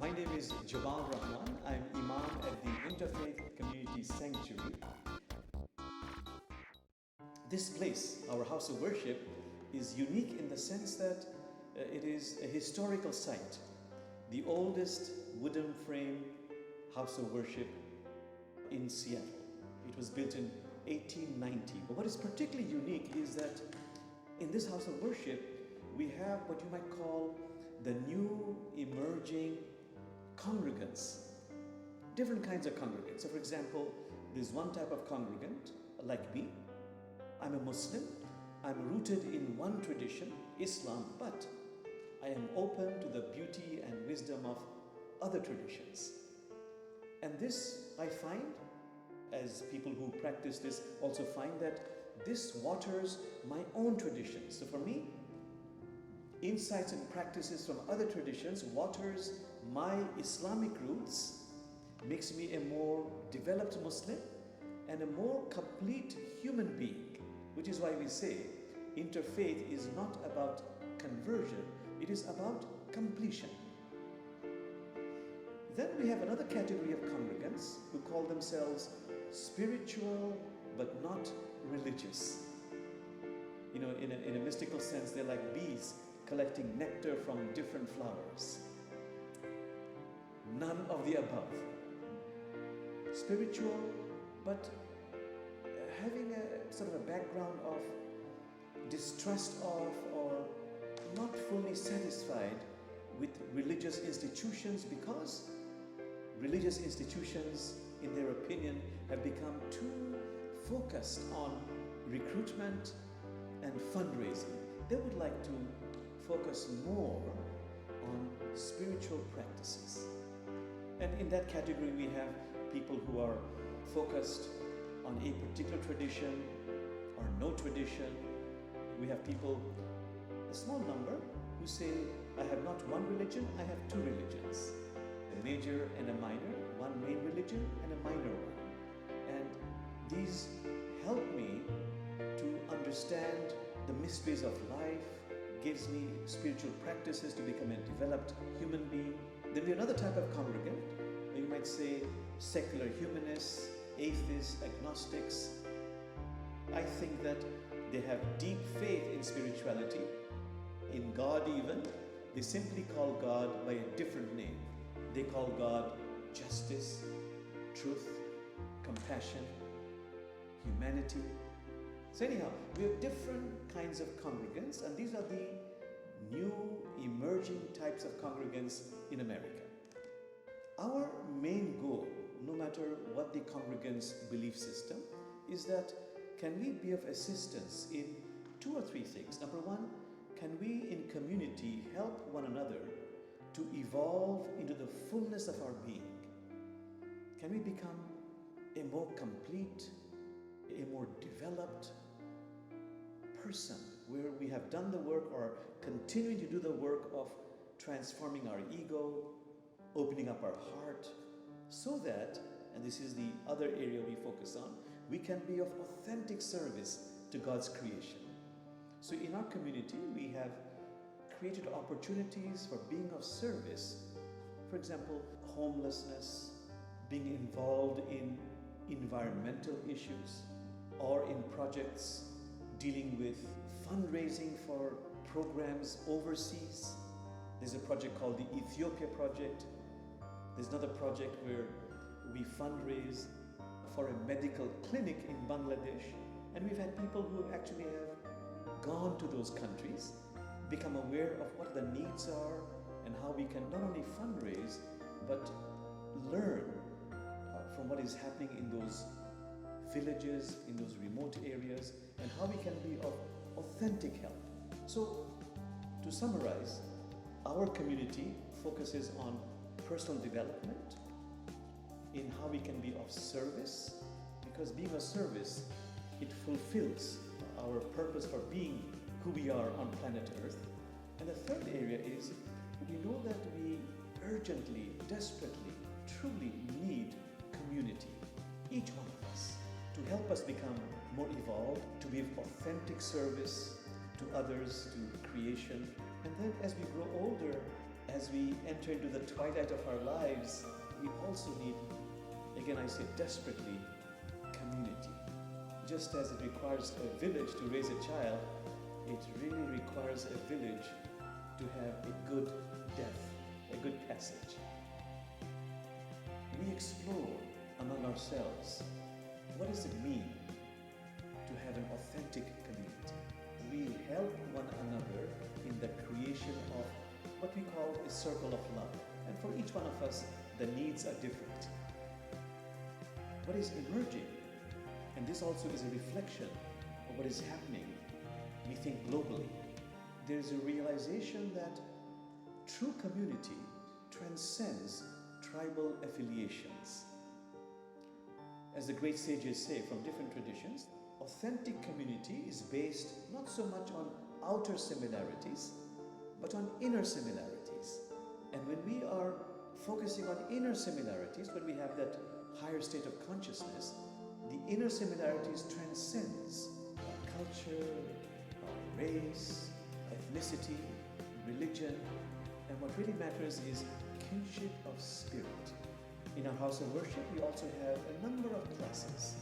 My name is Jamal. I'm Imam at the Interfaith Community Sanctuary. This place, our house of worship, is unique in the sense that it is a historical site, the oldest wooden frame house of worship in Seattle. It was built in 1890. But what is particularly unique is that in this house of worship, we have what you might call the new emerging congregants, different kinds of congregants. So for example, there's one type of congregant like me. I'm a Muslim. I'm rooted in one tradition, Islam, but I am open to the beauty and wisdom of other traditions. And this I find, as people who practice this also find, that this waters my own traditions. So for me, insights and practices from other traditions waters my Islamic roots, makes me a more developed Muslim and a more complete human being, which is why we say interfaith is not about conversion, it is about completion. Then we have another category of congregants who call themselves spiritual but not religious. You know, in a mystical sense, they're like bees collecting nectar from different flowers. None of the above. Spiritual, but having a sort of a background of distrust of or not fully satisfied with religious institutions, because religious institutions, in their opinion, have become too focused on recruitment and fundraising. They would like to focus more on spiritual practices. And in that category, we have people who are focused on a particular tradition or no tradition. We have people, a small number, who say, I have not one religion, I have two religions. A major and a minor, one main religion and a minor one. And these help me to understand the mysteries of life, gives me spiritual practices to become a developed human being. Then we have another type of congregant, you might say secular humanists, atheists, agnostics. I think that they have deep faith in spirituality, in God even. They simply call God by a different name. They call God justice, truth, compassion, humanity. So anyhow, we have different kinds of congregants, and these are the new emerging types of congregants in America. Our main goal, no matter what the congregant's belief system, is that can we be of assistance in two or three things. Number one, can we in community help one another to evolve into the fullness of our being? Can we become a more complete, a more developed person, where we have done the work or are continuing to do the work of transforming our ego, opening up our heart, so that, and this is the other area we focus on, we can be of authentic service to God's creation. So in our community, we have created opportunities for being of service. For example, homelessness, being involved in environmental issues, or in projects dealing with fundraising for programs overseas. There's a project called the Ethiopia Project. There's another project where we fundraise for a medical clinic in Bangladesh. And we've had people who actually have gone to those countries, become aware of what the needs are and how we can not only fundraise, but learn from what is happening in those villages, in those remote areas, and how we can be of authentic help. So, to summarize, our community focuses on personal development, in how we can be of service, because being of service, it fulfills our purpose for being who we are on planet Earth. And the third area is, we know that we urgently, desperately, truly need community, each one of us, to help us become more evolved, to be of authentic service to others, to creation. And then as we grow older, as we enter into the twilight of our lives, we also need, again I say desperately, community. Just as it requires a village to raise a child, it really requires a village to have a good death, a good passage. We explore among ourselves, what does it mean to have an authentic community? We help one another in the creation of what we call a circle of love. And for each one of us, the needs are different. What is emerging, and this also is a reflection of what is happening, we think globally, there is a realization that true community transcends tribal affiliations. As the great sages say from different traditions, authentic community is based not so much on outer similarities, but on inner similarities. And when we are focusing on inner similarities, when we have that higher state of consciousness, the inner similarities transcends our culture, our race, ethnicity, religion, and what really matters is kinship of spirit. In our house of worship, we also have a number of classes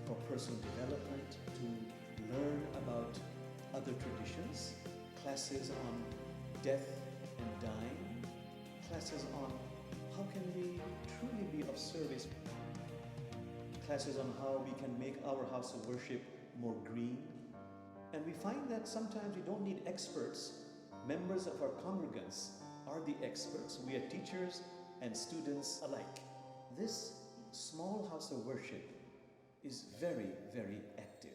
for personal development, to learn about other traditions, classes on death and dying, classes on how can we truly be of service, classes on how we can make our house of worship more green. And we find that sometimes we don't need experts. Members of our congregants are the experts. We are teachers and students alike. This small house of worship is very, very active.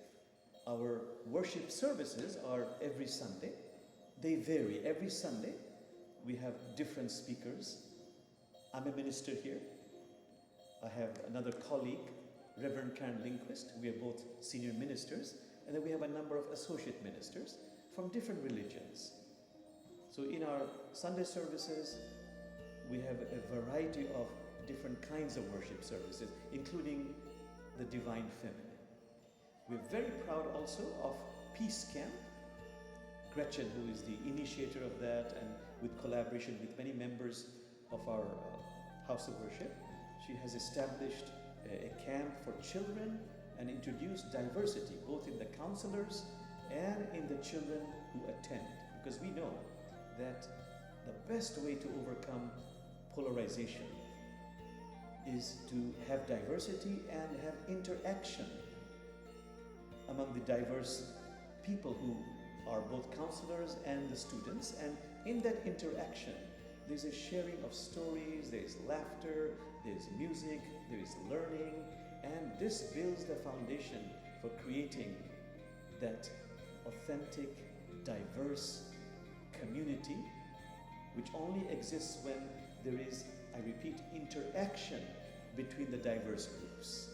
Our worship services are every Sunday. They vary. Every Sunday we have different speakers. I'm a minister here. I have another colleague, Reverend Karen Lindquist. We are both senior ministers. And then we have a number of associate ministers from different religions. So in our Sunday services, we have a variety of different kinds of worship services, including the Divine Feminine. We're very proud also of Peace Camp. Gretchen, who is the initiator of that, and with collaboration with many members of our house of worship, she has established a camp for children and introduced diversity, both in the counselors and in the children who attend. Because we know that the best way to overcome polarization is to have diversity and have interaction among the diverse people who are both counselors and the students. And in that interaction, there's a sharing of stories, there's laughter, there's music, there's learning, and this builds the foundation for creating that authentic, diverse community, which only exists when there is, I repeat, interaction between the diverse groups.